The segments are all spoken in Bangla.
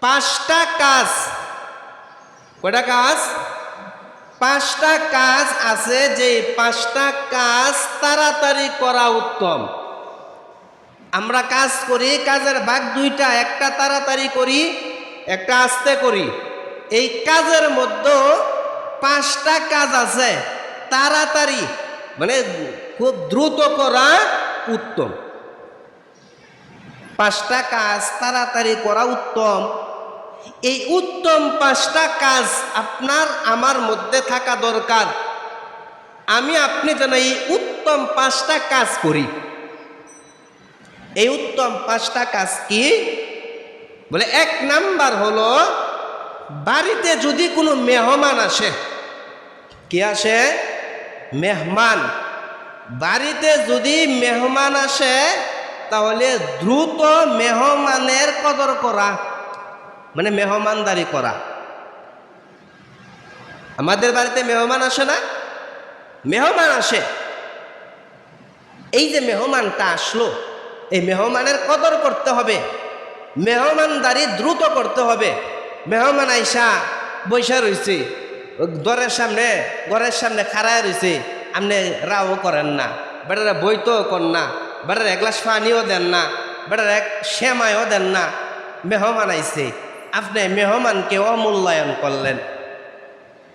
5টা কাজ, কয়টা কাজ? 5টা কাজ আছে, যে 5টা কাজ তাড়াতাড়ি করা উত্তম। আমরা কাজ করি, কাজের ভাগ 2টা, একটা তাড়াতাড়ি করি, একটা আস্তে করি। এই কাজের মধ্যে 5টা কাজ আছে তাড়াতাড়ি, মানে খুব দ্রুত করা উত্তম। 5টা কাজ তাড়াতাড়ি করা উত্তম। এই উত্তম 5টা কাজ আপনার আমার মধ্যে থাকা দরকার। আমি আপনি যেন এই উত্তম 5টা কাজ করি। এই উত্তম 5টা কাজ কি? বলে 1 নাম্বার হলো, বাড়িতে যদি কোনো মেহমান আসে, কি আসে? মেহমান। বাড়িতে যদি মেহমান আসে, তাহলে দ্রুত মেহমানের কদর করা, মানে মেহমানদারি করা। আমাদের বাড়িতে মেহমান আসে না? মেহমান আসে। এই যে মেহমানটা আসলো, এই মেহমানের কদর করতে হবে, মেহমানদারি দ্রুত করতে হবে। মেহমান আইসা বৈশা রয়েছে ঘরের সামনে খাড়ায় রয়েছে, আপনি রাও করেন না, বেটারা বইতেও কর না, বেটার 1 গ্লাস পানিও দেন না, বেটার 1 সেমাইও দেন না। মেহমান আইছে, আপনি মেহমানকে অমূল্যায়ন করলেন।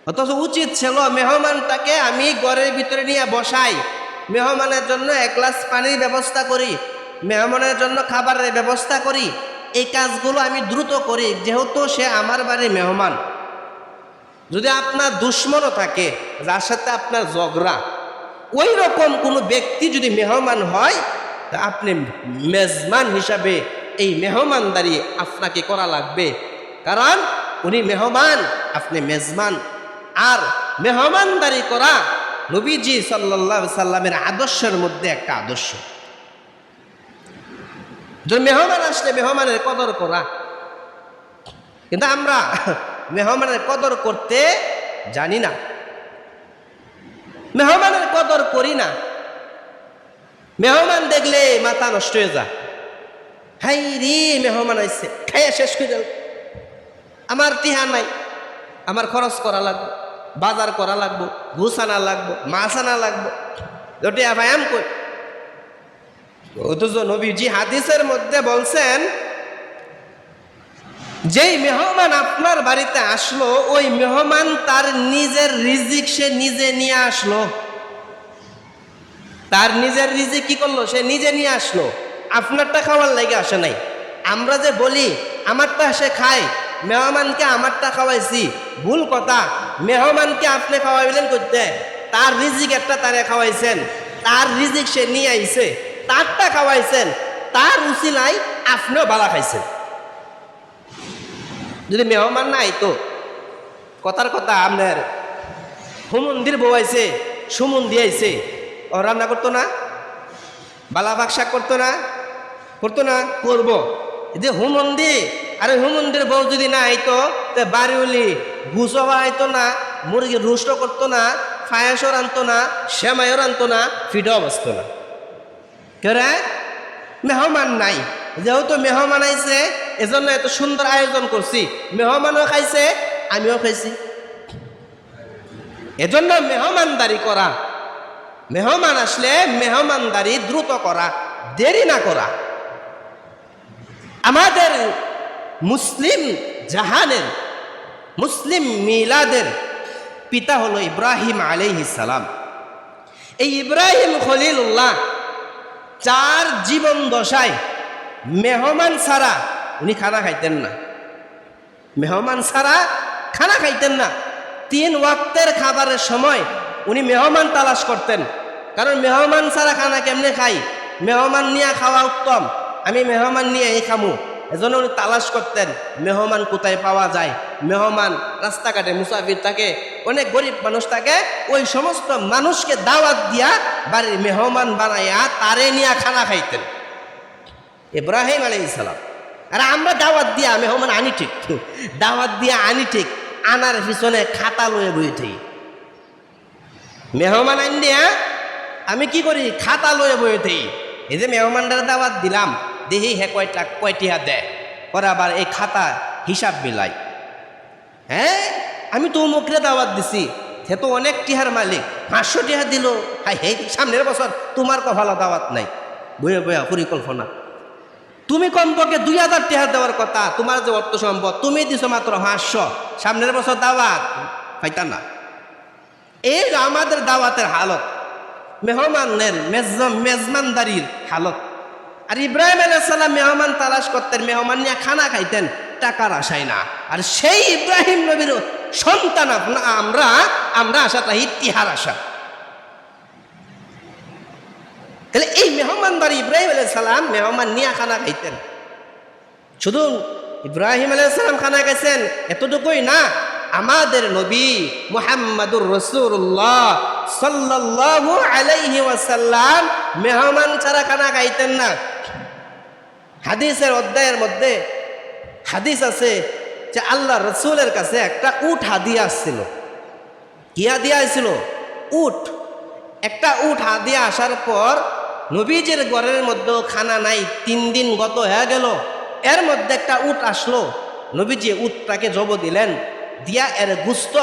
অথচ উচিত ছিল মেহমানটাকে আমি ঘরের ভিতরে নিয়ে বসাই, মেহমানের জন্য 1 গ্লাস পানির ব্যবস্থা করি, মেহমানের জন্য খাবারের ব্যবস্থা করি। এই কাজগুলো আমি দ্রুত করি, যেহেতু সে আমার বাড়ির মেহমান। যদি আপনার দুশ্মনও থাকে, যার সাথে আপনার ঝগড়া, ওই রকম কোনো ব্যক্তি যদি মেহমান হয়, তা আপনি মেজবান হিসাবে এই মেহমানদারি আপনাকে করা লাগবে, কারণ উনি মেহমান, আপনি মেজবান। আর মেহমানদারি করা নবীজি সাল্লাল্লাহু আলাইহি সাল্লামের আদর্শের মধ্যে একটা আদর্শ। যদি মেহমান আসলে মেহমানের কদর করা, কিন্তু আমরা মেহমানের কদর করতে জানি না, মেহমানের কদর করি না। মেহমান দেখলে মাথা নষ্ট হয়ে যায়, হাই রে মেহমান আইছে, খাইয়া শেষ করে গেল, আমার টিহা নাই, আমার খরচ করা লাগবে, বাজার করা লাগবো, ঘুষ আনা লাগবো, মাছ আনা লাগবো, টিয়া ভাই আম কই। অথচ নবীজি হাদিসের মধ্যে বলছেন, যেই মেহমান আপনার বাড়িতে আসলো, ওই মেহমান তার নিজের রিজিক সে নিজে নিয়ে আসলো। তার নিজের রিজিক কি করলো? সে নিজে নিয়ে আসলো, আপনারটা খাওয়ার লাগে আসে নাই। আমরা যে বলি আমারটা সে খায়, মেহমানকে আমারটা খাওয়াইছি, ভুল কথা। মেহমানকে আপনি খাওয়াইলেন করতে, তার রিজিক একটা তারে খাওয়াইছেন, তার রিজিক সে নিয়ে আইছে, তারটা খাওয়াইছেন, তার উসিলাই আপনিও বালা খাইছেন। যদি মেহমান না আইতো, কথার কথা, আপনার হুমন্দির বউ আইছে, সুমন্দি আইছে, ও রান্না করতো না? বালা ভাগ শাক করতো না? করতো না? করবো। যে হুমন্দি, আরে হুমন্দির বউ যদি না আইতো, তো বাড়িওলি ঘুষও আইতো না, মুরগির রুষ্ট করতো না, ফায়াসও রানতো না, শ্যামাইও রানতো না, ফিটাও বসতো না। কেরে? মেহমান নাই। যেহেতু মেহমান আইছে, এজন্য এত সুন্দর আয়োজন করছি, মেহমানও খাইছে, আমিও খাইছি। এজন্য মেহমানদারি করা, মেহমান আসলে মেহমানদারি দ্রুত করা, দেরি না করা। আমাদের মুসলিম জাহানের, মুসলিম মিলাদের পিতা হলো ইব্রাহিম আলাইহিস সালাম। এই ইব্রাহিম খলিলুল্লাহ 4 জীবন দশায় মেহমান ছাড়া উনি খানা খাইতেন না। মেহমান ছাড়া খানা খাইতেন না। 3 ওয়াক্তের খাবারের সময় উনি মেহমান তালাশ করতেন, কারণ মেহমান ছাড়া খানা কেমনে খাই, মেহমান নিয়ে খাওয়া উত্তম, আমি মেহমান নিয়ে এই খামু। এজন্য উনি তালাশ করতেন মেহমান কোথায় পাওয়া যায়। মেহমান রাস্তাঘাটে মুসাফির থাকে, অনেক গরিব মানুষ থাকে, ওই সমস্ত মানুষকে দাওয়াত দিয়া বাড়ির মেহমান বানাইয়া তারে নিয়ে খানা খাইতেন ইব্রাহিম আলাইহিস সালাম। আর আমরা দাওয়াত দিয়া মেহমান আনি ঠিক, দাওয়াত দিয়া আনি ঠিক, আনার পিছনে খাতা লয়ে বইতে, মেহমান আন দিয়া আমি কি করি, খাতা লয়ে বইতে। এই যে মেহমানটার দাওয়াত দিলাম, দেখি হে কয়টিয়া দেয়, পরে আবার এই খাতা হিসাব মিলাই। হ্যাঁ, আমি তো মুখরে দাওয়াত দিছি, সে তো অনেক টিহার মালিক, 500 টিহা দিল, হাই হে, সামনের বছর তোমার কপালে দাওয়াত নাই। বইয়া বইয়া পরিকল্পনা। তুমি কমপক্ষে 2000 টিহা দেওয়ার কথা, তোমার যে অর্থ সম্পদ, তুমি দিছো মাত্র 500, সামনের বছর দাওয়াত পাইতা না। এই আমাদের দাওয়াতের হালত, মেহমানের মেজমানদারির হালত। আর ইব্রাহিম আলাইহিস সালাম মেহমান তালাশ করতেন, মেহমান নিয়ে খানা খাইতেন, টাকার আশায় না। আর সেই ইব্রাহিম নবীর সন্তান আমরা আশাটা ইতিহার আশা। তাহলে এই মেহমানদারি ইব্রাহিম আলাইহিস সালাম মেহমান নিয়ে খানা খাইতেন। শুধু ইব্রাহিম আলাইহিস সালাম খানা খাইছেন এতটুকুই না, আমাদের নবী মুহাম্মাদুর রাসূলুল্লাহ সাল্লাল্লাহু আলাইহি ওয়াসাল্লাম মেহমান ছাড়া খানা খাইতেন না। হাদিসের অধ্যায়ের মধ্যে হাদিস আছে যে আল্লাহ রসুলের কাছে একটা উট হাদিয়া আসছিল। কি হাদিয়া আসছিল? উট। একটা উট হাদিয়া আসার পর নবীজির ঘরের মধ্যেও খানা নাই, 3 দিন গত হয়ে গেল। এর মধ্যে একটা উট আসলো, নবীজি উটটাকে জব দিলেন, দিয়া এর গুস্ত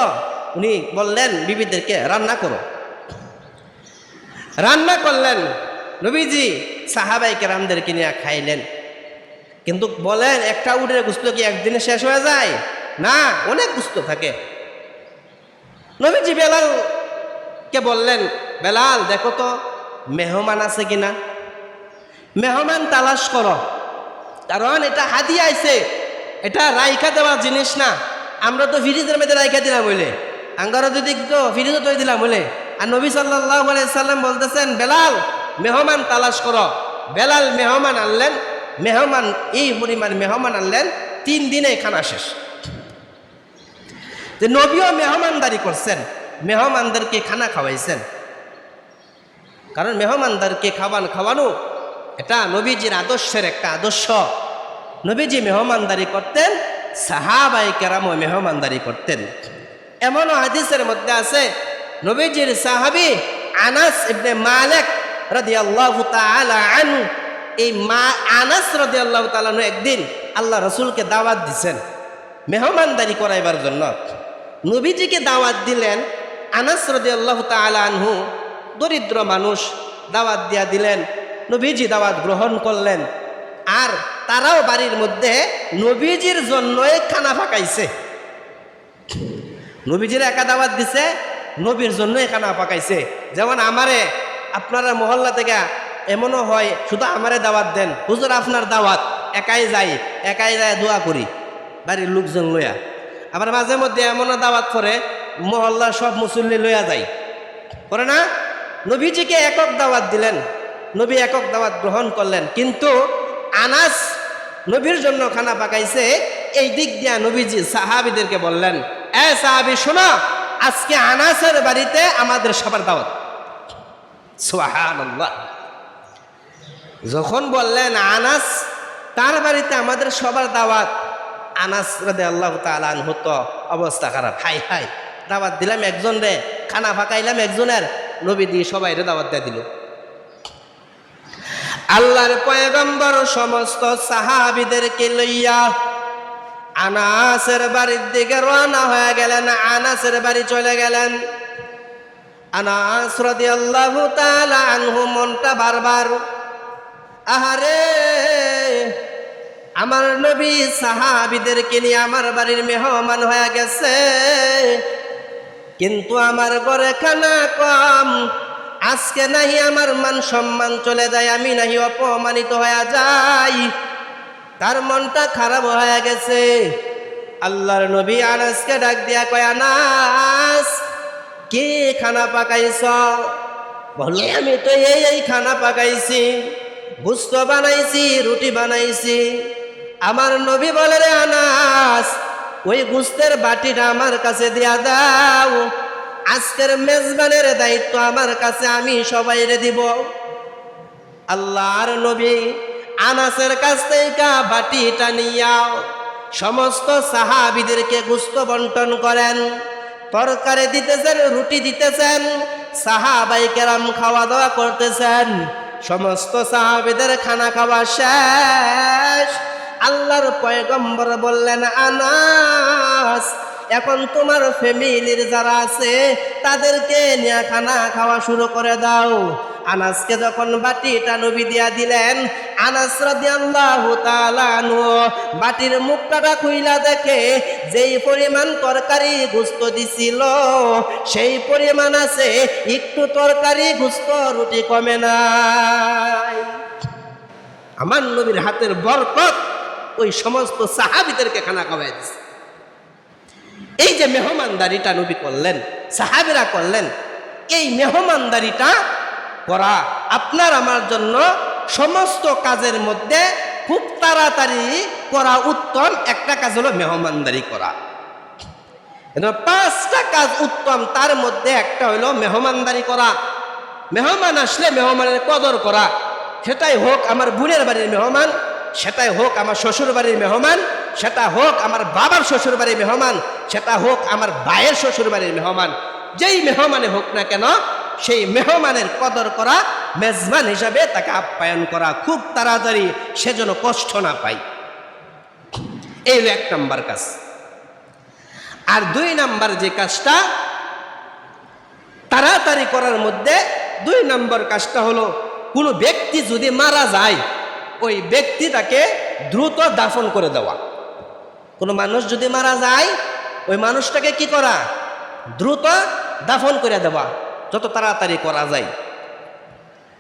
উনি বললেন বিবিদেরকে রান্না করো। রান্না করলেন নবীজি, সাহাবাই কেরামদেরকে নিয়ে খাইলেন। কিন্তু বলেন একটা উটের গুস্ত কি একদিনে শেষ হয়ে যায়? না, অনেক গুস্ত থাকে। নবীজি বেলালকে বললেন, বেলাল দেখো তো মেহমান আছে কিনা, মেহমান তালাশ করো, কারণ এটা হাদিয়া আইছে, এটা রাইখা দেওয়া জিনিস না। আমরা তো ফ্রিজের মধ্যে রাইখা দিলাম বলে, আঙ্গারও যদি তো ফ্রিজও তৈরি দিলাম বলে। আর নবী সাল্লাল্লাহু আলাইহি সাল্লাম বলতেছেন, বেলাল মেহমান তালাশ করো। বেলাল মেহমান আনলেন, মেহমান এই পরিমাণ মেহমান আনলেন, 3 দিনে খানা শেষ। যে নবীও মেহমানদারি করছেন, মেহমানদেরকে খানা খাওয়াইছেন। কারণ মেহমানদেরকে খাওয়ানো এটা নবীজির আদর্শের একটা আদর্শ। নবীজি মেহমানদারি করতেন, সাহাবায়ে কেরামও মেহমানদারি করতেন। এমনও হাদিসের মধ্যে আছে, নবীজির সাহাবী আনাস ইবনে মালিক রাদিয়াল্লাহু তাআলা আনহু, এই আনাস রাদিয়াল্লাহু তাআলা আনহু একদিন আল্লাহ রসুলকে দাওয়াত দিছেন মেহমানদারি করাইবার জন্য। নবীজিকে দাওয়াত দিলেন। আনাস রাদিয়াল্লাহু তাআলা আনহু দরিদ্র মানুষ, দাওয়াত দিয়া দিলেন। নবীজি দাওয়াত গ্রহণ করলেন। আর তারাও বাড়ির মধ্যে নবীজির জন্যই খানা পাকাইছে। নবীজির একা দাওয়াত দিছে, নবীর জন্যই খানা পাকাইছে। যেমন আমারে আপনারা মহল্লা থেকে এমনও হয়, শুধু আমারে দাওয়াত দেন, হুজুর আপনার দাওয়াত, একাই যায় দোয়া করি বাড়ির লোকজন লইয়া। আবার মাঝে মধ্যে এমনও দাওয়াত করে মহল্লার সব মুসল্লি লইয়া যায়, করে না? নবীজিকে একক দাওয়াত দিলেন, নবী একক দাওয়াত গ্রহণ করলেন। কিন্তু আনাস নবীর জন্য খানা পাকাইছে, এই দিক দিয়া নবীজি সাহাবীদেরকে বললেন, এ সাহাবী শোনো, আজকে আনাসের বাড়িতে আমাদের সবার দাওয়াত। সুবহানাল্লাহ। যখন বললেন আনাস তার বাড়িতে আমাদের সবার দাওয়াত, আনাস রাদিয়াল্লাহু তাআলা আনহু তো অবস্থা খারাপ। হাই হাই, দাওয়াত দিলাম একজন রে, খানা পাকাইলাম একজনের, নবী দিয়ে সবাই রে দাওয়াত দিয়ে দিল। আল্লাহর পয়গম্বর সমস্ত সাহাবীদেরকে লইয়া আনাসের বাড়ির দিকে রওনা হয়ে গেলেন। আনাসের বাড়ি চলে গেলেন। আনাস রাদিয়াল্লাহু তাআলা আনহু মনটা বারবার, আহারে আমার নবী সাহাবীদেরকে নিয়ে আমার বাড়ির মেহমান হয়ে গেছে, কিন্তু আমার ঘরে খানা কম, আজকে নাহি আমার মান সম্মান চলে যায়, আমি নাহি অপমানিত হয়ে যাই। তার মনটা খারাপ হয়ে গেছে। আল্লাহর নবী আনাসকে ডাক দিয়া কয়, আনাস কে খানা পাকাইছ? বলে আমি তো এই খানা পাকাইছি, গোস্ত বানাইছি, রুটি বানাইছি। আমার নবী বলে, রে আনাস, ওই গোস্তের বাটিটা আমার কাছে দিয়া দাও, আজকের মেজবানের দায়িত্ব আমার কাছে, আমি সবাইরে দিব। আল্লাহর নবী আনাসের কাছ থেকে বাটিটা নিয়া সমস্ত সাহাবীদেরকে গোস্ত বন্টন করেন। তরকারি দিতেছেন, রুটি দিতেছেন, সাহাবায়ে কেরাম খাওয়া দাওয়া করতেছেন। সমস্ত সাহাবীদের খানা খাওয়া শেষ। আল্লাহর পয়গম্বর বললেন, আনাস, এখন তোমার ফ্যামিলির যারা আছে তাদেরকে নিয়ে খানা খাওয়া শুরু করে দাও। আনাসকে যখন বাটিটা নবী দিয়া দিলেন, আনাস রাদিয়াল্লাহু তাআলা আনহু বাটির মুখটা খুইলা দেখে যেই পরিমাণ তরকারি গোস্ত দিছিল সেই পরিমাণ আছে, একটু তরকারি গোস্ত রুটি কমে নাই। আমার নবীর হাতের বরকত ওই সমস্ত সাহাবীদেরকে খানা খাওয়াই দিছে। এই যে মেহমানদারিটা নবী করলেন, সাহাবীরা করলেন, এই মেহমানদারিটা করা আপনার আমার জন্য সমস্ত কাজের মধ্যে খুব তাড়াতাড়ি করা উত্তম একটা কাজ হলো মেহমানদারি করা। 5টা কাজ উত্তম, তার মধ্যে একটা হলো মেহমানদারি করা। মেহমান আসলে মেহমানের কদর করা, সেটাই হোক আমার বোনের বাড়ির মেহমান, সেটাই হোক আমার শ্বশুর বাড়ির মেহমান, সেটা হোক আমার বাবার শ্বশুর বাড়ির মেহমান, সেটা হোক আমার ভাইয়ের শ্বশুর বাড়ির মেহমান, যেই মেহমানে হোক না কেন সেই মেহমানের কদর করা, মেজবান হিসাবে তাকে আপ্যায়ন করা খুব তাড়াতাড়ি, সে যেন কষ্ট না পায়। এই হলো 1 নম্বর কাজ। আর 2 নম্বর যে কাজটা তাড়াতাড়ি করার মধ্যে 2 নম্বর কাজটা হলো, কোনো ব্যক্তি যদি মারা যায় ওই ব্যক্তিটাকে দ্রুত দাফন করে দেওয়া। কোনো মানুষ যদি মারা যায় ওই মানুষটাকে কি করা? দ্রুত দাফন করে দেওয়া, যত তাড়াতাড়ি করা যায়।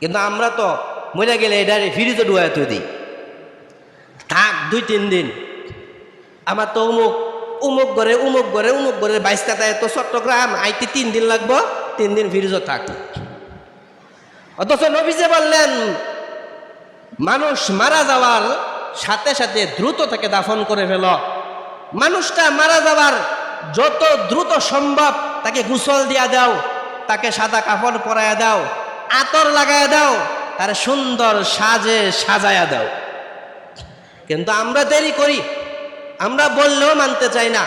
কিন্তু আমরা তো মরে গেলে এটা ফ্রিজে ডুয়াইতে দিই, থাক 2-3 দিন। আমার তো উমুক ঘরে 22টায় তো চট্টগ্রাম আইতে 3 দিন লাগবো, 3 দিন ফ্রিজও থাক। অথচ নবীজি বললেন মানুষ মারা যাওয়ার সাথে সাথে দ্রুত তাকে দাফন করে ফেল। মানুষটা মারা যাওয়ার যত দ্রুত সম্ভব তাকে গোসল দিয়া দাও, তাকে সাদা কাপড় পরাইয়া দাও, আতর লাগাইয়া দাও, তার সুন্দর সাজে সাজায়া দাও। কিন্তু আমরা দেরি করি, আমরা বললেও মানতে চাই না।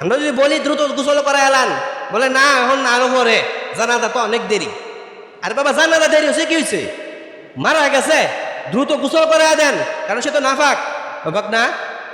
আমরা যদি বলি দ্রুত গোসল করাই এলান, বলে না এখন আরো পরে, জানাজা তো অনেক দেরি। আরে বাবা, জানাজা দেরি হয়েছে কি হয়েছে? মারা গেছে, দ্রুত গোসল করাইয়া দেন, কারণ সে তো নাফাক। নাফাক না?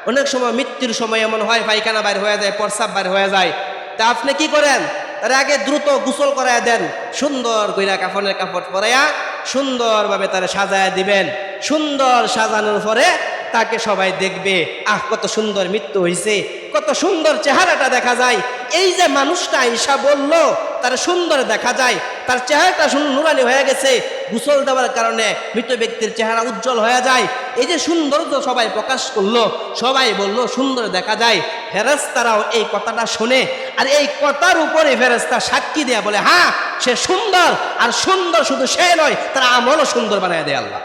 অনেক সময় মৃত্যুর সময় এমন হয় পায়খানা বাইর হয়ে যায়, প্রস্রাব বাইর হয়ে যায়, তা আপনি কি করেন? তার আগে দ্রুত গোসল করাইয়া দেন, সুন্দর কইরা কাফনের কাপড় পরাইয়া সুন্দরভাবে তারা সাজায়া দিবেন। সুন্দর সাজানোর পরে তাকে সবাই দেখবে, আহ কত সুন্দর মৃত্যু হয়েছে, কত সুন্দর চেহারাটা দেখা যায়। এই যে মানুষটা আইসা বলল তার সুন্দর দেখা যায়, তার চেহারাটা নুরানি হয়ে গেছে, গোসল দেওয়ার কারণে মৃত ব্যক্তির চেহারা উজ্জ্বল হয়ে যায়। এই যে সৌন্দর্য সবাই প্রকাশ করলো, সবাই বলল সুন্দর দেখা যায়। ফেরেশতারাও এই কথাটা শুনে, আর এই কথার উপরে ফেরেশতা সাক্ষী দেয়া বলে হ্যাঁ সে সুন্দর, আর সুন্দর শুধু সে নয়, তার আমলও সুন্দর বানায় দেয় আল্লাহ।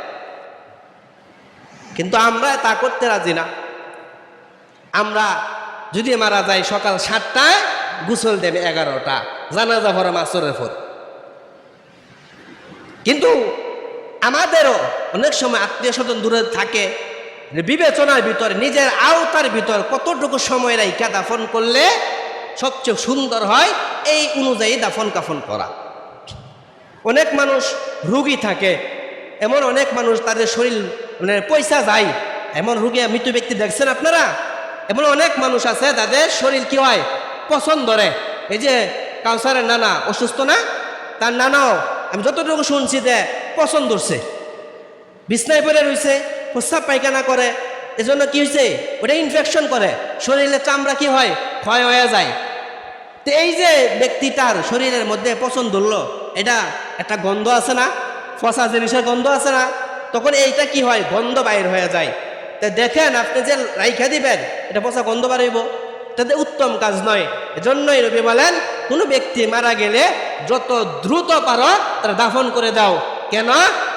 কিন্তু আমরা তা করতে রাজি না। আমরা যদি মারা যায় সকাল 7টায়, গোসল দেবে 11টা, জানাজা পড়ে আসরের পর। কিন্তু আমাদেরও অনেক সময় আত্মীয় স্বজন দূরে থাকে, বিবেচনার ভিতরে নিজের আওতার ভিতর কতটুকু সময় রাইখা দাফন করলে সবচেয়ে সুন্দর হয়, এই অনুযায়ী দাফন কাফন করা। অনেক মানুষ রোগী থাকে, এমন অনেক মানুষ তাদের শরীর মানে পয়সা যায়, এমন রোগী মৃত্যু ব্যক্তি দেখছেন আপনারা? এমন অনেক মানুষ আছে তাদের শরীর কি হয় পছন্দ ধরে। এই যে কাউসারের নানা অসুস্থ না, তার নানাও আমি যতটুকু শুনছি যে পছন্দ ধরছে, বিছনায় পড়ে রয়েছে, প্রস্রাব পায়খানা করে, এজন্য কি হয়েছে ওটা ইনফেকশন করে, শরীরের চামড়া কি হয় ক্ষয় হয়ে যায়। তো এই যে ব্যক্তিটার শরীরের মধ্যে পছন্দ ধরলো, এটা একটা গন্ধ আছে না, পচা জিনিসের গন্ধ আছে না, তখন এইটা কি হয় গন্ধ বাইর হয়ে যায়। তা দেখেন আপনি যে রাইখা দিবেন, এটা পচা গন্ধ বাড়াইব, এটাতে উত্তম কাজ নয়। এজন্যই নবী বলেন কোনো ব্যক্তি মারা গেলে যত দ্রুত পারো তারা দাফন করে দাও। কেন?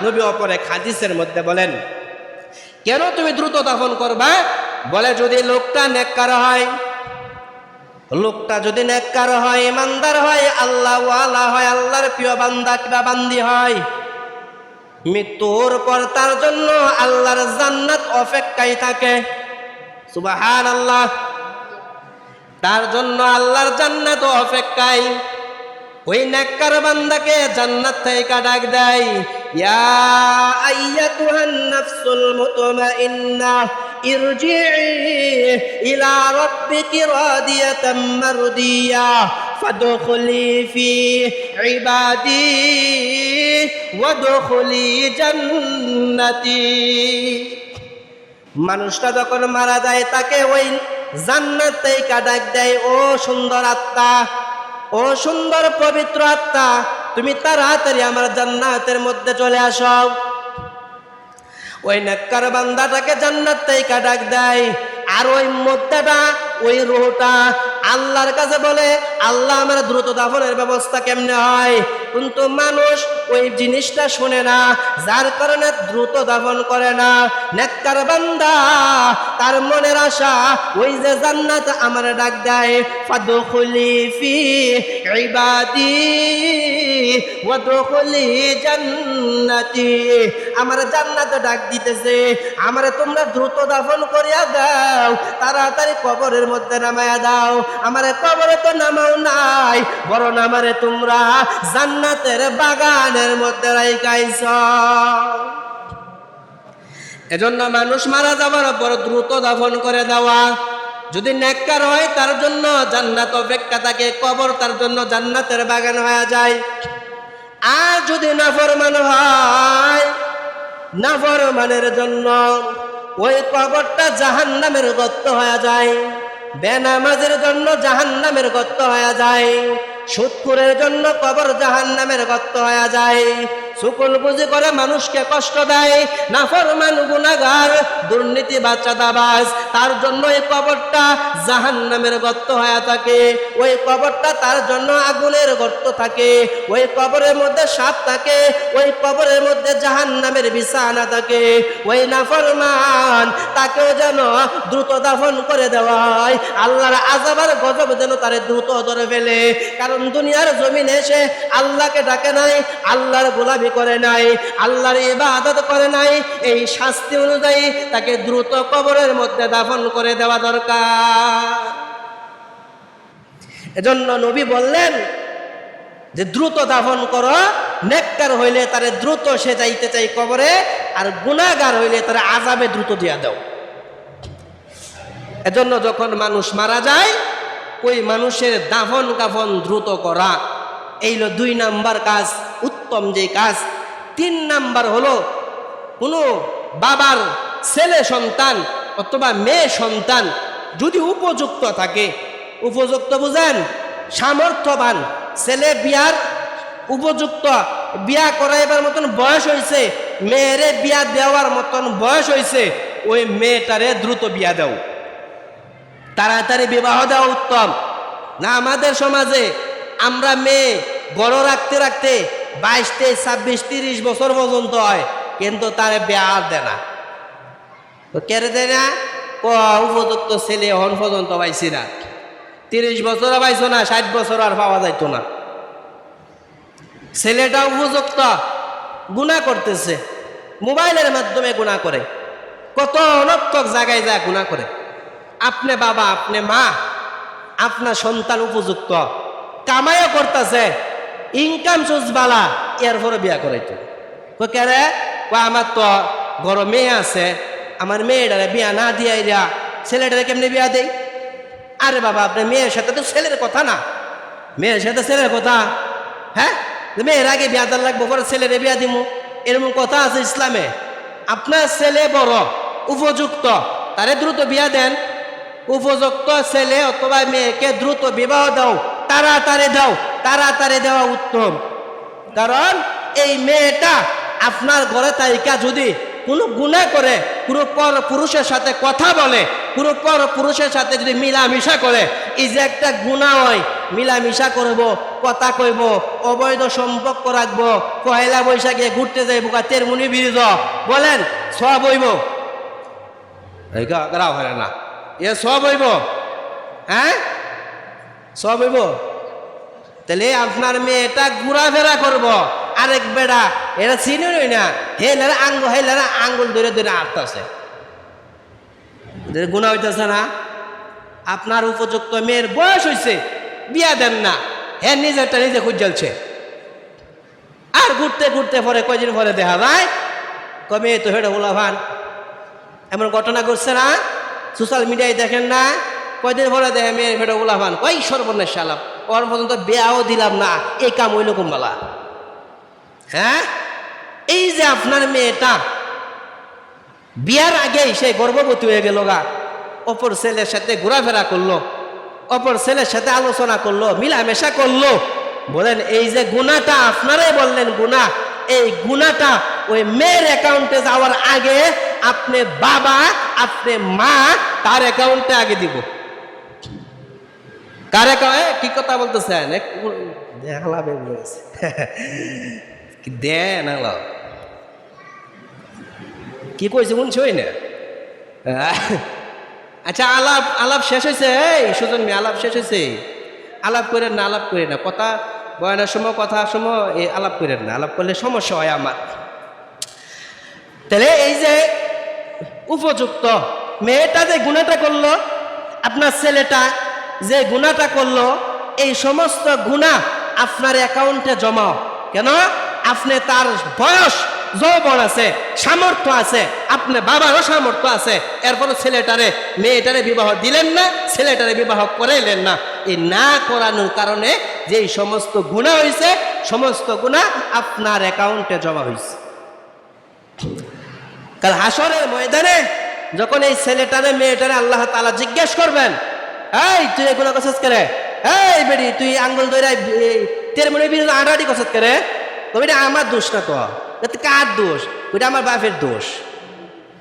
নবী অপর এক হাদিসের মধ্যে বলেন কেন তুমি দ্রুত দাফন করবা? বলে যদি লোকটা নেককার হয়, লোকটা যদি নেককার হয়, ইমানদার হয়, আল্লাহ ওয়ালা হয়, আল্লাহর প্রিয় বান্দা কিংবা বান্দি হয়, মৃত্যুর পর তার জন্য আল্লাহর জান্নাত অপেক্ষায় থাকে। সুবহানাল্লাহ। তার জন্য আল্লাহর জান্নাত অপেক্ষায়। ওই নেককার বান্দাকে জান্নাত থেকে ডাক দেয়, ইয়া আইয়াতুহান নাফসুল মুতমাইন্নাহ, ইরজিই ইলা রাব্বিকি রাদিয়াতাম মারদিয়া ফাদখুলি ফি ইবাদি ওয়াদখুলি জান্নাতি। মানুষটা যখন মারা যায় তাকে ওই জান্নাত থেকে ডাক দেয়, ও সুন্দর আত্মা, ও সুন্দর পবিত্র আত্মা, তুমি তাড়াতাড়ি আমার জান্নাতের মধ্যে চলে আসো। ওই নেককার বান্দাটাকে জান্নাত থেকে ডাক দেয়, আর ওই মধ্যটা ওই রূহটা আল্লাহর কাছে বলে, আল্লাহ আমার দ্রুত দাফনের ব্যবস্থা কেমনে হয়? কিন্তু মানুষ ওই জিনিসটা শুনে না, যার কারণে দ্রুত দাফন করে না। নেককার বান্দা তার মনের আশা ওই যে জান্নাত আমার ডাক দেয়, ফাদখুলি ফি ইবাদি ওয়াদখুলি জান্নাতি, আমার জান্নাত ডাক দিতেছে, আমারে তোমরা দ্রুত দাফন করিয়া দাও, তাড়াতাড়ি কবরের মধ্যে নামায়া দাও। আমারে কবরে তো নামাও নাই, বরং আমারে তোমরা জান্নাতের বাগানের মধ্যে রাইখাইছ। এজন্য মানুষ মারা যাওয়ার পর দ্রুত দাফন করে দেওয়া। যদি নেককার হয় তার জন্য জান্নাত অপেক্ষা থাকে, কবর তার জন্য জান্নাতের বাগান হয়ে যায়। আর যদি নাফরমান হয়, নাফরমানের জন্য ওই কবরটা জাহান্নামের গর্ত হয়ে যায়। বেনামাজের জন্য জাহান্নামের গর্ত হয়ে যায়। সুদখোরের জন্য কবর জাহান্নামের গর্ত হয়ে যায়। সুকুল বুঝি করে মানুষকে কষ্ট দেয়, নাফরমান গুনাহগার দুর্নীতিবাজ চাঁদাবাজ, তার জন্য এই কবরটা জাহান্নামের গর্ত হয়ে থাকে। ওই কবরটা তার জন্য আগুনের গর্ত থাকে। ওই কবরের মধ্যে সাপ থাকে, ওই কবরের মধ্যে জাহান্নামের বিছানা থাকে। ওই নাফরমান তাকেও যেন দ্রুত দাফন করে দেওয়া হয়, আল্লাহর আযাব আর গজব যেন তারে দ্রুত ধরে ফেলে। কারণ দুনিয়ার জমিনে এসে আল্লাহকে ডাকে নাই, আল্লাহর গোলামি করে নাই, আল্লাহর ইবাদত করে নাই, এই শাস্তি অনুযায়ী তাকে দ্রুত কবরের মধ্যে দাফন করে দেওয়া দরকার। এজন্য নবী বললেন যে দ্রুত দাফন করো। নেককার হইলে তারে দ্রুত সে যাইতে চাই কবরে, আর গুনাহগার হইলে তারে আযাবে দ্রুত দিয়া দাও। এজন্য যখন মানুষ মারা যায় ওই মানুষের দাফন কাফন দ্রুত করা, এই হলো 2 নাম্বার কাজ, উত্তম যে কাজ। 3 নাম্বার হলো কোনো বাবার ছেলে সন্তান অথবা মেয়ে সন্তান যদি উপযুক্ত থাকে, উপযুক্ত বুঝেন, সামর্থ্যবান ছেলে, বিয়ার উপযুক্ত, বিয়া করাইবার মতন বয়স হয়েছে, মেয়েরে বিয়া দেওয়ার মতন বয়স হয়েছে, ওই মেয়েটারে দ্রুত বিয়া দাও, তাড়াতাড়ি বিবাহ দেওয়া উত্তম। না আমাদের সমাজে আমরা মেয়ে গড় রাখতে রাখতে 22, 23, 26, 30 বছর পর্যন্ত হয়, কিন্তু তারে বিয়া দেয় না। তো কেড়ে দেয় না? উপযুক্ত ছেলে হন পর্যন্ত পাইছি না, 30 বছরও পাইছো না, 60 বছর আর পাওয়া যাইতো না। ছেলেটা উপযুক্ত, গুনাহ করতেছে, মোবাইলের মাধ্যমে গুনাহ করে, কত অনর্থক জায়গায় যায় গুনাহ করে। আপনি বাবা, আপনি মা, আপনার সন্তান উপযুক্ত, কামাইও করতেছে, ইনকাম সোর্স বালা, এরপরে বিয়া করাইতো। কেরে? আমার তো বড় মেয়ে আছে, আমার মেয়েটারে বিয়া না দিয়া ছেলেটারে কেমনি বিয়া দেই? আরে বাবা, আপনার মেয়ের সাথে তো ছেলের কথা না, মেয়ের সাথে ছেলের কথা, হ্যাঁ? মেয়ের আগে বিয়া দেওয়া লাগবো, পরে ছেলেরে বিয়া দিব, এরকম কথা আছে ইসলামে? আপনার ছেলে বড় উপযুক্ত, তারে দ্রুত বিয়া দেন। উপযুক্ত ছেলে অথবা মেয়েকে দ্রুত বিবাহ দাও, তাড়াতাড়ি দাও, তাড়াতাড়ি দেওয়া উত্তম। কারণ এই মেয়েটা আপনার ঘরে তাইকা যদি কোনো গুনাহ করে, কোনো পর পুরুষের সাথে কথা বলে, কোনো পর পুরুষের সাথে যদি মিলামিশা করে, এই যে একটা গুনাহ হয়, মিলামিশা করব, কথা কইব, অবৈধ সম্পর্ক রাখবো, পয়লা বৈশাখে ঘুরতে যাইব, তেরমুনি ব্রিজ, বলেন সব হইব? হয় না, এ সব হইব? হ্যাঁ, সব হইব? তাহলে আপনার মেয়েটা ঘোরাফেরা করব, আরেক বেড়া এরা চিনুই না, হেলারা আঙ্গুল ধরে ধরে আটতেছে, গুনাহ হইতেছে না? আপনার উপযুক্ত মেয়ের বয়স হয়েছে, বিয়া দেন না, হ্যাঁ নিজেরটা নিজে খুঁজছে, আর ঘুরতে ঘুরতে পরে কয়দিন পরে দেখা যায় কমে তো হেঁটে বলা ভান, এমন ঘটনা ঘটছে না? সোশ্যাল মিডিয়ায় দেখেন না? কয়দিন পরে দেখে মেয়ের ভেটে উলাফান, কই সর্বনাশ আলাপ, ওর পর্যন্ত বিয়াও দিলাম না, এই কাম হইল কুম্বালা। হ্যাঁ, এই যে আপনার মেয়েটা বিয়ার আগেই সে গর্ভবতী হয়ে গেল গা, অপর ছেলের সাথে ঘোরাফেরা করলো, অপর ছেলের সাথে আলোচনা করলো, মিলামেশা করলো, বলেন এই যে গুনাহটা আপনারাই বললেন গুনাহ, এই গুনাহটা ওই মেয়ের অ্যাকাউন্টে যাওয়ার আগে আপনি বাবা, আপনি মা তার অ্যাকাউন্টে আগে দিব। কার অ্যাকাউন্টে? কি কথা বলতেছেন? দেন কি কইছে শুনছই না? আচ্ছা, আলাপ আলাপ শেষ হয়েছে। এই সুজন মেয়ে, আলাপ শেষ হয়েছে। আলাপ করেন না, আলাপ করেন না, কথা বয়ানের সময় কথা সময় এই আলাপ করেন না, আলাপ করলে সমস্যা হয় আমার। তাহলে এই যে উপযুক্ত মেয়েটা যে গুনাহটা করলো, আপনার ছেলেটা যে গুনাহটা করলো, এই সমস্ত গুনাহ আপনার অ্যাকাউন্টে জমা। কেন? আপনি তার বয়স, যৌবন আছে, সামর্থ্য আছে, আপনার বাবারও সামর্থ্য আছে, এরপরে ছেলেটারে মেয়েটারে বিবাহ দিলেন না, ছেলেটারে বিবাহ করাইলেন না। এই না করানোর কারণে যে সমস্ত গুনাহ হয়েছে, সমস্ত গুনাহ আপনার অ্যাকাউন্টে জমা হয়েছে। কাল হাসরের ময়দানে যখন এই ছেলেটারে মেয়েটারে আল্লাহ তাআলা জিজ্ঞেস করবেন, এই তুই এগুলো কসস করে, এই বেড়ি তুই আঙ্গুল ধরে তের মনে বিরুদ্ধে আড়াআড়ি কসস করে, তবে এটা আমার দোষ না, তো কার দোষ? ওইটা আমার বাপের দোষ।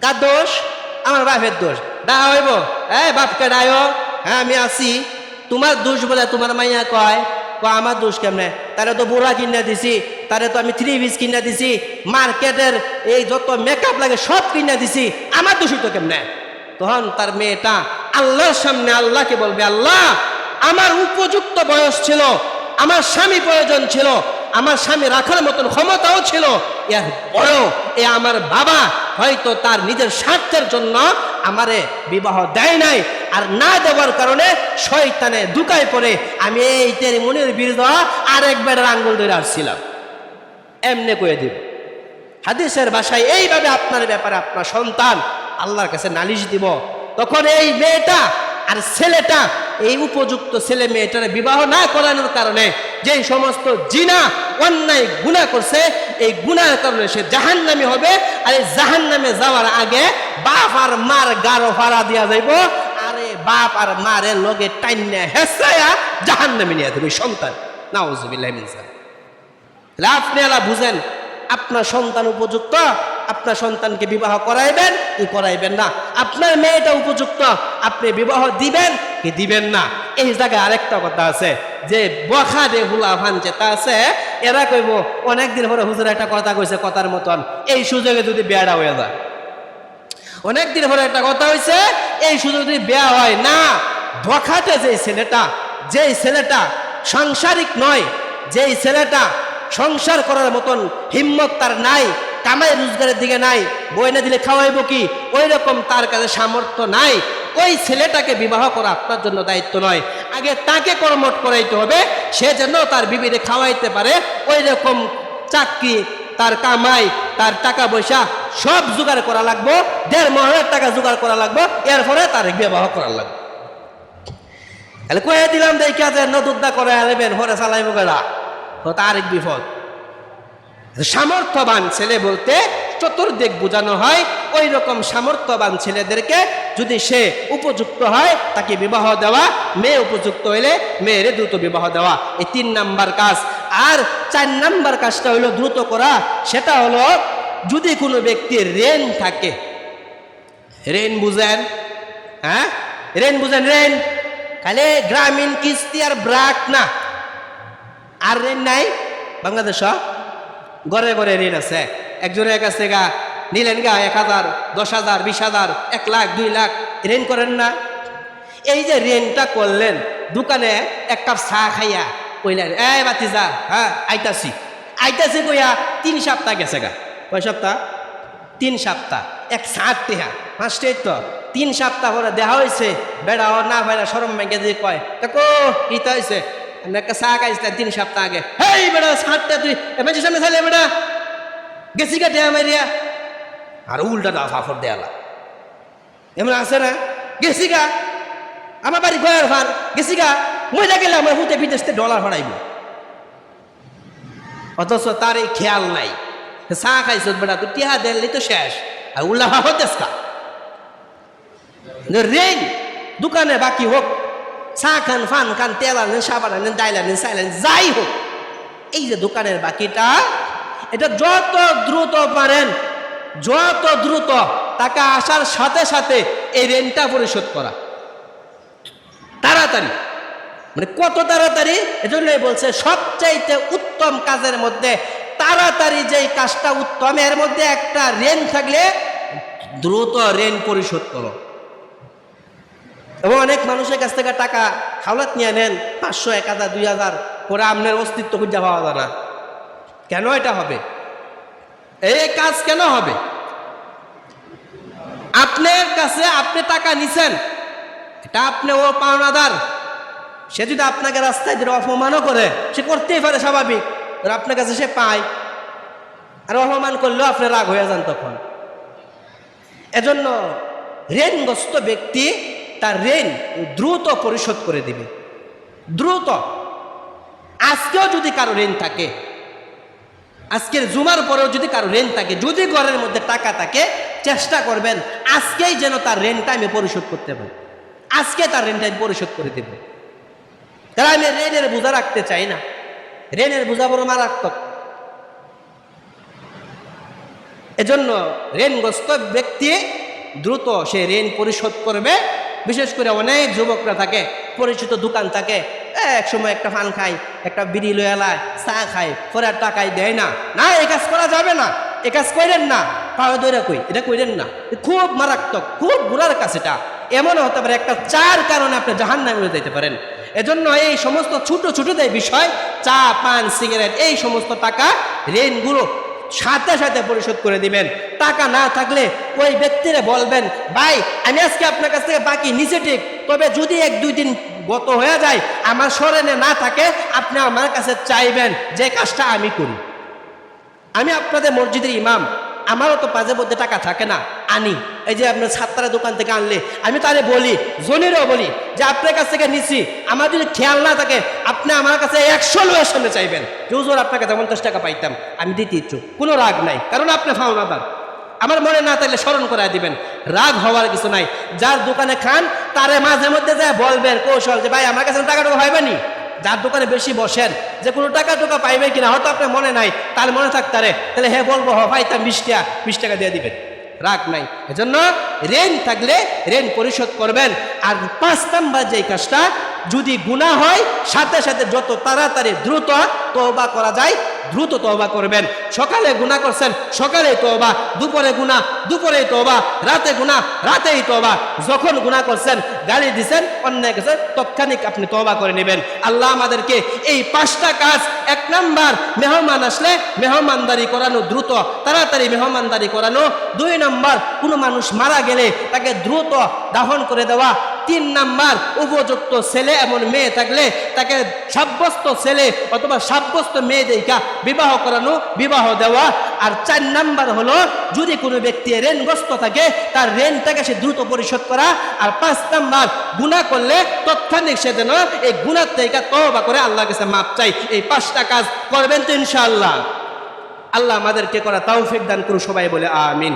কার দোষ? আমার বাপের দোষ। ডা হইব, এই বাপকে ডায়ো, হ্যাঁ আমি আছি, তোমার দোষ বলে তোমার মাইয়া কয়, আমার দোষ কেমনে? তারে তো বোরা কিনা দিছি, তারে তো আমি 3 পিস কিনা দিছি, মার্কেটের এই যত মেকআপ লাগে সব কিনা দিছি, আমার দোষই তো কেমনে? তখন তার মেয়েটা আল্লাহর সামনে আল্লাহকে বলবে, আল্লাহ আমার উপযুক্ত বয়স ছিল, আমার স্বামী প্রয়োজন ছিল, আমার স্বামী রাখার মতন ক্ষমতাও ছিল, এর বড় এ আমার বাবা হয়তো তার নিজের স্বার্থের জন্য আমারে বিবাহ দেয় নাই, আর না দেওয়ার কারণে শয়তানে দুকায় পড়ে আমি এই তেরি মনের বিরুদ্ধে আরেকবার আঙ্গুল ধরে আসছিলাম, এমনি কয়ে দিব। হাদিসের ভাষায় এইভাবে আপনার ব্যাপারে আপনার সন্তান আল্লাহর কাছে নালিশ দিব। তখন এই মেয়েটা আর ছেলেটা, এই উপযুক্ত ছেলে মেয়েটার বিবাহ না করানোর কারণে যে সমস্ত জিনা অন্যায় গুনাহ করছে, এই গুনাহের কারণে সে জাহান্নামী হবে। আর এই জাহান্নামে যাওয়ার আগে বাপ আর মার গারো ফাড়া দিয়া যাইব, আরে বাপ আর মারের লগে টাইনা হেসায়া জাহান্নামে নিয়ে দেবে সন্তান। নাউজুবিল্লাহি মিন যালিক। আপনি আলা বুঝেন আপনার সন্তান উপযুক্ত, আপনার সন্তানকে বিবাহ করাইবেন কি করাইবেন না, আপনার মেয়েটা উপযুক্ত, আপনি বিবাহ দিবেন কি দিবেন না। এই জায়গায় আরেকটা কথা আছে, যে বখা দে হুলাফান যেটা আছে, এরা কইব অনেকদিন পরে হুজুর একটা কথা কইছে, কথার মতন এই সুযোগে যদি বিয়াটা হয়ে যায়, অনেকদিন পরে একটা কথা হয়েছে, এই সুযোগে যদি বিয়া হয় না, বখাতে যেই ছেলেটা সাংসারিক নয়, যেই ছেলেটা সংসার করার মতন হিম্মত তার নাই, কামাই রোজগারের দিকে নাই, বই না দিলে খাওয়াইব কি, ওই রকম তার কাছে সামর্থ্য নাই, ওই ছেলেটাকে বিবাহ করা আপনার জন্য দায়িত্ব নয়। আগে তাকে কর্মঠ করাইতে হবে, সে যেন তার বিবিরে খাওয়াইতে পারে, ওই রকম চাকরি, তার কামাই, তার টাকা পয়সা সব জোগাড় করা লাগবো, 1.5 মাসের টাকা জোগাড় করা লাগবো, এরপরে তার বিবাহ করা লাগবে। তাহলে কয়ে দিলাম দেখা যায় নদুদ্দা করে আনবেন, ভরে চালাইব গেলা, তার এক বিপদ। সামর্থ্যবান ছেলে বলতে চতুর্দিক বোঝানো হয়, ওই রকম সামর্থ্যবান ছেলেদেরকে যদি সে উপযুক্ত হয় তাকে বিবাহ দেওয়া, মেয়ে উপযুক্ত হইলে মেয়েরে দ্রুত বিবাহ দেওয়া, এই 3 নাম্বার কাজ। আর 4 নাম্বার কাজটা হলো দ্রুত করা, সেটা হলো যদি কোনো ব্যক্তির ঋণ থাকে, ঋণ বুঝেন? হ্যাঁ, ঋণ বুঝেন? ঋণ খালি গ্রামীণ কিস্তি আর ব্রাক না, আর ঋণ নাই বাংলাদেশ, ঘরে ঘরে ঋণ আছে। একজনের কাছে গা নিলেন গা 1,000, 10,000, 20,000, 1 লাখ, 2 লাখ ঋণ করেন না? এই যে ঋণটা করলেন, দোকানে 1 কাপ চা খাইয়া কইলেন, এই বাতিজা, হ্যাঁ আইতাছি কইয়া 3 সপ্তাহ গেছে গা। কয় সপ্তাহ? 3 সপ্তাহ। 1 ষাট টেহা, 5টাই তো 3 সপ্তাহ পরে দেখা হয়েছে, বেড়া ও না ভাইরা সরম ব্যাংকে দিয়ে কয়, দেখো ইতা হয়েছে, একটা চা খাইছিলাম 3 সপ্তাহ আগে, হেই বেড়া 60টা তুই এমএজি সামনে চাইলে বেড়া গেছি গা টেহা মারিয়া, আর উল্টা দা ফাফর দেয়ালা। এমন আছে না, গেছি গা আমার বাড়ি গয়ার ভার, গেছি গা মজা গেলে আমার হুতে বিদেশ থেকে ডলার ভাড়াইব, অথচ তার এই খেয়াল নাই। চা খাইছ বেটা, তুই টিহা দিল্লি তো শেষ, আর উল্লাহ হতেস কা রেন দোকানে বাকি হোক, চা খান, ফান খান, তেল আনেন, সাবান আনেন, ডাইল আনেন, চাইল আনেন, যাই হোক, এই যে দোকানের বাকিটা, এটা যত দ্রুত পারেন, যত দ্রুত টাকা আসার সাথে সাথে এই ঋণটা পরিশোধ করা, তাড়াতাড়ি। মানে কত তাড়াতাড়ি, এজন্যই বলছে সবচাইতে উত্তম কাজের মধ্যে তাড়াতাড়ি যেই কাজটা উত্তম, এর মধ্যে একটা ঋণ থাকলে দ্রুত ঋণ পরিশোধ করো। এবং অনেক মানুষের কাছ থেকে টাকা খাওলাত নিয়ে নেন, 500, 1000, 2000 করে আপনার অস্তিত্ব খুঁজে পাওয়া যায় না। কেন এটা হবে? এই কাজ কেন হবে? আপনার কাছে আপনি টাকা নিছেন, এটা আপনি ও পাওনাদার, সে যদি আপনাকে রাস্তায় ধরে অপমানও করে, সে করতেই পারে, স্বাভাবিক, আপনার কাছে সে পায়, আর অপমান করলেও আপনি রাগ হয়ে যান তখন। এজন্য ঋণগ্রস্ত ব্যক্তি তার ঋণ দ্রুত পরিশোধ করে দিবে, দ্রুত। আজকেও যদি কারো ঋণ থাকে, আজকের জুমার পরেও যদি কারো ঋণ থাকে, যদি ঘরের মধ্যে টাকা থাকে, চেষ্টা করবেন আজকেই যেন তার ঋণটা আমি পরিশোধ করতে পারি, আজকে তার ঋণটা আমি পরিশোধ করে দেব। তারা আমি ঋণের বোঝা রাখতে চাই না, ঋণের বোঝা বড় মারাত্মক। এজন্য ঋণগ্রস্ত ব্যক্তি দ্রুত সে ঋণ পরিশোধ করবে। বিশেষ করে অনেক যুবকরা থাকে, পরিচিত দোকান থাকে, এক সময় একটা পান খায়, একটা বিড়ি লয়ে এলায়, চা খায়, পরে আর টাকাই দেয় না। না, এই কাজ করা যাবে না, এই কাজ করেন না, পাওয়া দৈরা কই, এটা করেন না, খুব মারাত্মক, খুব বুড়ার কাজ। এটা এমনও হতে পারে একটা চার কারণে আপনি জাহান্নামে যেতে পারেন। এজন্য এই সমস্ত ছোট ছোট যে বিষয়, চা, পান, সিগারেট, এই সমস্ত টাকা ঋণগুলো সাথে সাথে পরিশোধ করে দিবেন। টাকা না থাকলে ওই ব্যক্তিরে বলবেন, ভাই আমি আজকে আপনার কাছ থেকে বাকি নিচে, ঠিক, তবে যদি 1-2 দিন গত হয়ে যায়, আমার স্মরণে না থাকে, আপনি আমার কাছে চাইবেন যে কাজটা আমি করি। আমি আপনাদের মসজিদের ইমাম, আমারও তো মাঝে মধ্যে টাকা থাকে না, আনি। এই যে আপনার ছাত্রা দোকান থেকে আনলে আমি তারে বলি, জনেরও বলি যে আপনার কাছ থেকে নিছি, আমার যদি খেয়াল না থাকে, আপনি আমার কাছে 100 লোকের সামনে চাইবেন যে হুজুর আপনার কাছে 50 টাকা পাইতাম, আমি দিতে ইচ্ছুক, কোনো রাগ নাই, কারণ আপনি পাওনাদার। আমার মনে না থাকলে স্মরণ করায় দিবেন, রাগ হওয়ার কিছু নাই। যার দোকানে খান তারে মাঝে মধ্যে যায় বলবেন কৌশল যে ভাই আমার কাছে টাকা টাকা হয়নি। যার দোকানে বেশি বসেন, যে কোনো টাকা টোকা পাইবে কিনা হয়তো আপনার মনে নাই, তার মনে থাকতারে, তাহলে হ্যাঁ বলবো, পাইতাম 20 টাকা দিয়ে দিবেন, রাগ নাই। এজন্য ঋণ থাকলে ঋণ পরিশোধ করবেন। আর 5 নাম্বার যেই কাজটা, যদি গুনাহ হয় সাথে সাথে যত তাড়াতাড়ি দ্রুত তওবা করা যায় দ্রুত তওবা করবেন। সকালে গুনাহ করছেন, সকালেই তওবা, দুপুরে গুনাহ, দুপুরেই তওবা, রাতে গুনাহ, রাতেই তওবা। যখন গুনাহ করছেন, গালি দিছেন, অন্যায় করছেন, তৎক্ষণিক আপনি তওবা করে নেবেন। আল্লাহ আমাদেরকে এই 5টা কাজ, 1 নাম্বার মেহমান আসলে মেহমানদারি করানো, দ্রুত তাড়াতাড়ি মেহমানদারি করানো। 2 নাম্বার কোনো মানুষ মারা গেলে তাকে দ্রুত দাফন করে দেওয়া। 3 নাম্বার উপযুক্ত ছেলে এমন মেয়ে থাকলে তাকে সাব্যস্ত ছেলে অথবা সাব্যস্ত মেয়ে দেখা বিবাহ করানো, বিবাহ দেওয়া। আর 4 নাম্বার হলো যদি কোনো ব্যক্তি ঋণগ্রস্ত থাকে, তার ঋণটাকে সে দ্রুত পরিশোধ করা। আর 5 নাম্বার গুনাহ করলে তৎক্ষণিক সে যেন এই গুনাহ থেকে তওবা করে আল্লাহর কাছে মাপ চাই। এই 5টা কাজ করবেন তো ইনশাআল্লাহ। আল্লাহ আমাদেরকে করা তৌফিক দান করুন, সবাই বলে আমিন।